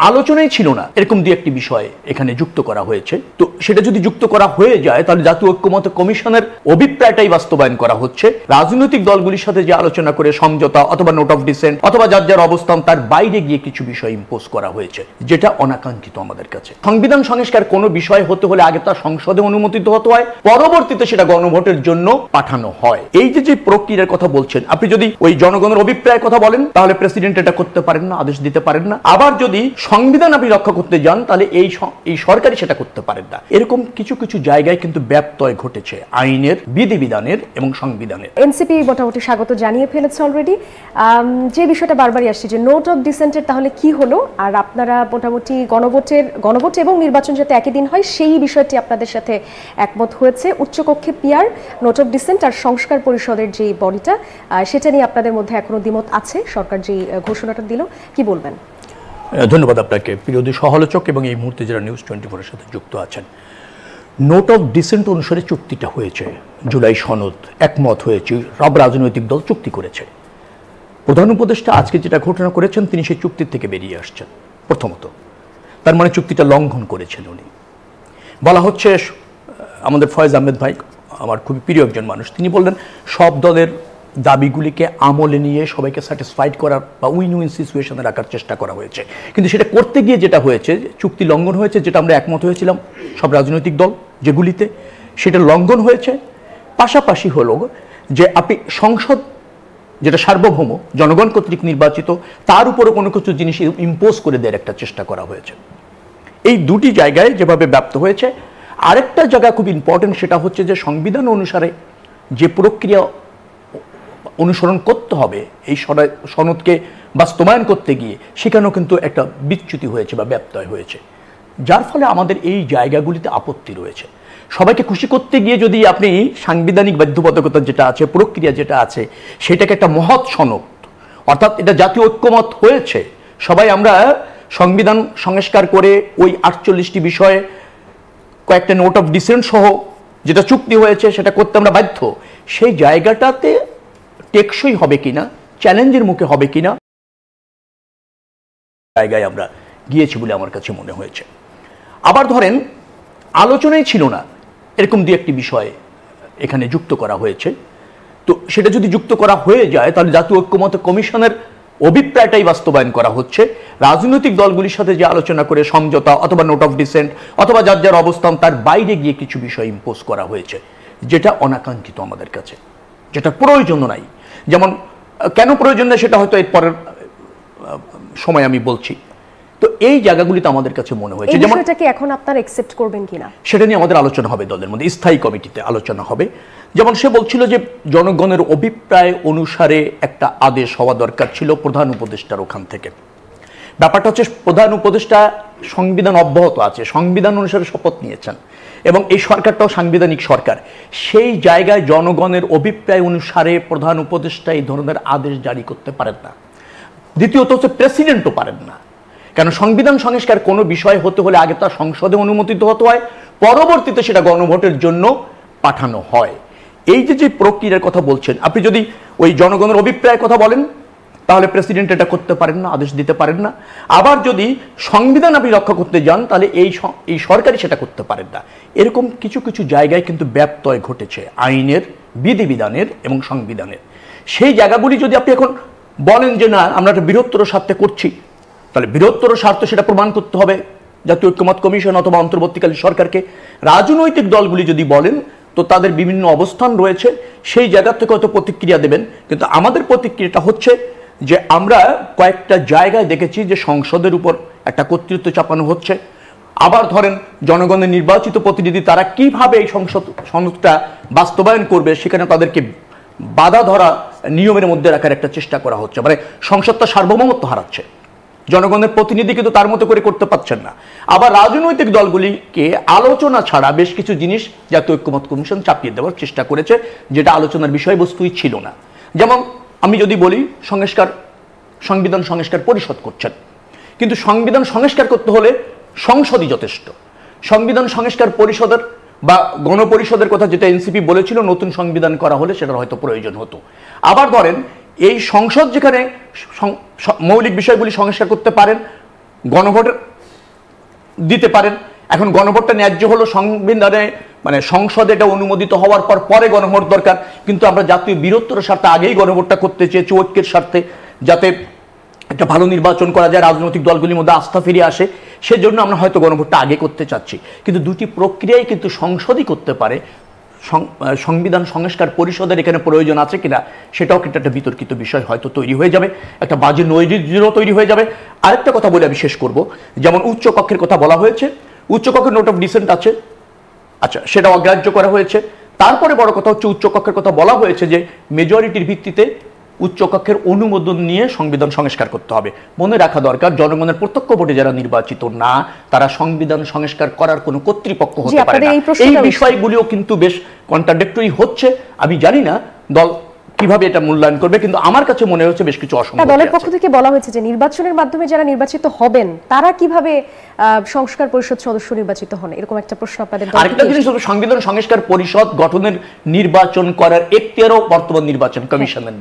আলোচনাই ছিল না এরকম দুই একটি বিষয় এখানে যুক্ত করা হয়েছে। তো সেটা যদি যুক্ত করা হয়ে যায় তাহলে জাতীয় ঐক্যমত্য কমিশনের অভিপ্রায়টাই বাস্তবায়ন করা হচ্ছে। রাজনৈতিক দলগুলির সাথে যে আলোচনা করে সমঝোতা অথবা নোট অফ ডিসেন্ট অথবা যার যার অবস্থান তার বাইরে গিয়ে কিছু বিষয় ইম্পোজ করা হয়েছে, যেটা অনাকাঙ্ক্ষিত আমাদের কাছে। সংবিধান সংস্কার কোনো বিষয় হতে হলে আগে তা সংসদে অনুমোদিত হতে হয়, পরবর্তীতে সেটা গণভোটের জন্য পাঠানো হয়। এই যে প্রক্রিয়ার কথা বলছেন, আপনি যদি ওই জনগণের অভিপ্রায়ের কথা বলেন তাহলে প্রেসিডেন্ট এটা করতে পারেন না, আদেশ দিতে পারেন না। আবার যদি সংবিধান আপনি রক্ষা করতে যান তাহলে এই সরকারই সেটা করতে পারেন না। এরকম কিছু কিছু জায়গায় কিন্তু ব্যত্যয় ঘটেছে আইনের, বিধিবিধানের এবং সংবিধানের। এনসিপি মোটামুটি স্বাগত জানিয়ে ফেলেছে অলরেডি। যে বিষয়টা বারবারই আসছে যে নোট অফ ডিসেন্টের তাহলে কি হলো, আর আপনারা মোটামুটি গণভোট এবং নির্বাচন যাতে একই দিন হয় সেই বিষয়টি আপনাদের সাথে একমত হয়েছে। উচ্চকক্ষে পিআর, নোট অফ ডিসেন্ট আর সংস্কার পরিষদের যে বডিটা, সেটা নিয়ে আপনাদের মধ্যে এখনো দ্বিমত আছে। সরকার যে ঘোষণাটা দিল, কি বলবেন? ধন্যবাদ আপনাকে প্রিয় সহালোচক এবং এই মুহূর্তে যারা নিউজ 24-এর সাথে যুক্ত আছেন। নোট অফ ডিসেন্ট অনুসারে চুক্তিটা হয়েছে, জুলাই সনদ একমত হয়েছে, সব রাজনৈতিক দল চুক্তি করেছে। প্রধান উপদেষ্টা আজকে যেটা ঘোষণা করেছেন তিনি সেই চুক্তির থেকে বেরিয়ে আসছেন। প্রথমত তার মানে চুক্তিটা লঙ্ঘন করেছেন উনি। বলা হচ্ছে, আমাদের ফয়েজ আহমেদ ভাই আমার খুবই প্রিয় একজন মানুষ, তিনি বললেন সব দলের দাবিগুলিকে আমলে নিয়ে সবাইকে স্যাটিসফাইড করার বা উইন উইন সিচুয়েশনে রাখার চেষ্টা করা হয়েছে, কিন্তু সেটা করতে গিয়ে যেটা হয়েছে চুক্তি লঙ্ঘন হয়েছে, যেটা আমরা একমত হয়েছিলাম সব রাজনৈতিক দল যেগুলিতে, সেটা লঙ্ঘন হয়েছে। পাশাপাশি হলো যে আপনি সংসদ যেটা সার্বভৌম জনগণ কর্তৃক নির্বাচিত, তার উপরও কোনো কিছু জিনিস ইম্পোজ করে দেওয়ার একটা চেষ্টা করা হয়েছে। এই দুটি জায়গায় যেভাবে ব্যপ্ত হয়েছে। আরেকটা জায়গা খুব ইম্পর্টেন্ট, সেটা হচ্ছে যে সংবিধান অনুসারে যে প্রক্রিয়া অনুসরণ করতে হবে এই সনদকে বাস্তবায়ন করতে গিয়ে, সেখানেও কিন্তু একটা বিচ্যুতি হয়েছে বা ব্যত্যয় হয়েছে, যার ফলে আমাদের এই জায়গাগুলিতে আপত্তি রয়েছে। সবাইকে খুশি করতে গিয়ে যদি আপনি সাংবিধানিক বাধ্যবাধকতা যেটা আছে, প্রক্রিয়া যেটা আছে, সেটাকে একটা মহৎ সনদ, অর্থাৎ এটা জাতীয় ঐক্যমত হয়েছে, সবাই আমরা সংবিধান সংস্কার করে ওই 48টি বিষয়ে কয়েকটা নোট অফ ডিসেন্ট সহ যেটা চুক্তি হয়েছে সেটা করতে আমরা বাধ্য, সেই জায়গাটাতে টেকসই হবে কিনা, চ্যালেঞ্জের মুখে হবে কিনা, জায়গায় আমরা গিয়েছি বলে আমার কাছে মনে হয়েছে। আবার ধরেন আলোচনাই ছিল না এরকম দুই একটি বিষয় এখানে যুক্ত করা হয়েছে। তো সেটা যদি যুক্ত করা হয়ে যায় তাহলে জাতীয় ঐক্যমত্য কমিশনের অভিপ্রায়টাই বাস্তবায়ন করা হচ্ছে। রাজনৈতিক দলগুলির সাথে যে আলোচনা করে সমঝোতা অথবা নোট অফ ডিসেন্ট অথবা যার যার অবস্থান তার বাইরে গিয়ে কিছু বিষয় ইম্পোজ করা হয়েছে, যেটা অনাকাঙ্ক্ষিত আমাদের কাছে, যেটা প্রয়োজন নাই। যেমন কেন প্রয়োজন নেই সেটা হয়তো এর পরের সময় আমি বলছি। তো এই জায়গাগুলিতে আমাদের কাছে মনে হয়েছে, যেমন সেটাকে এখন আপনারা অ্যাকসেপ্ট করবেন কিনা সেটা নিয়ে আমাদের আলোচনা হবে, দলের মধ্যে স্থায়ী কমিটিতে আলোচনা হবে। যেমন সে বলছিল যে জনগণের অভিপ্রায় অনুসারে একটা আদেশ হওয়া দরকার ছিল প্রধান উপদেষ্টার ওখান থেকে। ব্যাপারটা হচ্ছে প্রধান উপদেষ্টা সংবিধান অব্যাহত আছে, সংবিধান অনুসারে শপথ নিয়েছেন এবং এই সরকারটাও সাংবিধানিক সরকার। সেই জায়গায় জনগণের অভিপ্রায় অনুসারে প্রধান উপদেষ্টা এই ধরনের আদেশ জারি করতে পারেন না। দ্বিতীয়ত হচ্ছে প্রেসিডেন্টও পারেন না, কেন সংবিধান সংস্কার কোনো বিষয় হতে হলে আগে তা সংসদে অনুমোদিত হতে হয়, পরবর্তীতে সেটা গণভোটের জন্য পাঠানো হয়। এই যে প্রক্রিয়ার কথা বলছেন, আপনি যদি ওই জনগণের অভিপ্রায়ের কথা বলেন তাহলে প্রেসিডেন্ট এটা করতে পারেন না, আদেশ দিতে পারেন না। আবার যদি সংবিধান আপনি রক্ষা করতে যান তাহলে এই সরকারই সেটা করতে পারেন না। এরকম কিছু কিছু জায়গায় কিন্তু ব্যত্যয় ঘটেছে আইনের, বিধিবিধানের এবং সংবিধানের। সেই জায়গাগুলি যদি আপনি এখন বলেন যে না আমরা একটা বৃহত্তর স্বার্থে করছি, তাহলে বৃহত্তর স্বার্থ সেটা প্রমাণ করতে হবে জাতীয় ঐক্যমত্য কমিশন অথবা অন্তর্বর্তীকালীন সরকারকে। রাজনৈতিক দলগুলি যদি বলেন তো তাদের বিভিন্ন অবস্থান রয়েছে, সেই জায়গা থেকে হয়তো প্রতিক্রিয়া দেবেন, কিন্তু আমাদের প্রতিক্রিয়াটা হচ্ছে যে আমরা কয়েকটা জায়গায় দেখেছি যে সংসদের উপর একটা কর্তৃত্ব চাপানো হচ্ছে। আবার ধরেন জনগণের নির্বাচিত প্রতিনিধি তারা কিভাবে এই সনদটা বাস্তবায়ন করবে সেখানে তাদেরকে বাধা ধরা, নিয়মের মধ্যে রাখার একটা চেষ্টা করা হচ্ছে। মানে সংসদটা সার্বভৌমত্ব হারাচ্ছে, জনগণের প্রতিনিধি কিন্তু তার মতো করে করতে পারছেন না। আবার রাজনৈতিক দলগুলিকে আলোচনা ছাড়া বেশ কিছু জিনিস জাতীয় ঐক্যমত্য কমিশন চাপিয়ে দেওয়ার চেষ্টা করেছে, যেটা আলোচনার বিষয়বস্তুই ছিল না। যেমন আমি যদি বলি সংবিধান সংস্কার পরিষদ করছেন, কিন্তু সংবিধান সংস্কার করতে হলে সংসদই যথেষ্ট। সংবিধান সংস্কার পরিষদের বা গণপরিষদের কথা যেটা এনসিপি বলেছিল, নতুন সংবিধান করা হলে সেটার হয়তো প্রয়োজন হতো। আবার ধরেন এই সংসদ যেখানে মৌলিক বিষয়গুলি সংস্কার করতে পারেন, গণভোট দিতে পারেন। এখন গণভোটটা ন্যায্য হলো সংবিধানে, মানে সংসদে এটা অনুমোদিত হওয়ার পর পরে গণভোট দরকার, কিন্তু আমরা জাতীয় বীরত্বের স্বার্থে আগেই গণভোটটা করতে চেয়েছি, ঐক্যের স্বার্থে, যাতে একটা ভালো নির্বাচন করা যায়, রাজনৈতিক দলগুলির মধ্যে আস্থা ফিরে আসে, সেজন্য আমরা হয়তো গণভোটটা আগে করতে চাচ্ছি। কিন্তু দুটি প্রক্রিয়াই কিন্তু সংসদই করতে পারে। সংবিধান সংস্কার পরিষদের এখানে প্রয়োজন আছে কিনা সেটাও কিন্তু একটা বিতর্কিত বিষয় হয়তো তৈরি হয়ে যাবে, একটা বাজে নৈরাজ্যও তৈরি হয়ে যাবে। আরেকটা কথা বলে আমি শেষ করব, যেমন উচ্চ কক্ষের কথা বলা হয়েছে, উচ্চ কক্ষের নোট অফ ডিসেন্ট আছে, আচ্ছা সেটা অগ্রাহ্য করা হয়েছে। তারপরে বড় কথা হচ্ছে উচ্চ কক্ষের কথা বলা হয়েছে যে মেজরিটির ভিত্তিতে উচ্চকক্ষের অনুমোদন নিয়ে সংবিধান সংস্কার করতে হবে। মনে রাখা দরকার, জনগণের প্রত্যক্ষ ভোটে যারা নির্বাচিত না, তারা সংবিধান সংস্কার করার কোনো কর্তৃপক্ষ হতে পারে না। এই বিষয়গুলিও কিন্তু বেশ কন্ট্রাডিক্টরি হচ্ছে। আমি জানি না দল কিভাবে এটা মূল্যায়ন করবে, কিন্তু আমার কাছে মনে হচ্ছে বেশ কিছু অসঙ্গতি আছে। দলের পক্ষ থেকে বলা হয়েছে যে নির্বাচনের মাধ্যমে যারা নির্বাচিত হবেন তারা কিভাবে সংস্কার পরিষদ সদস্য নির্বাচিত হন, এরকম একটা প্রশ্ন আপনাদের দল থেকে। আরেকটা জিনিস হলো, সংবিধান সংস্কার পরিষদ গঠনের নির্বাচন করার এখতিয়ারও বর্তমান নির্বাচন কমিশনের নেই।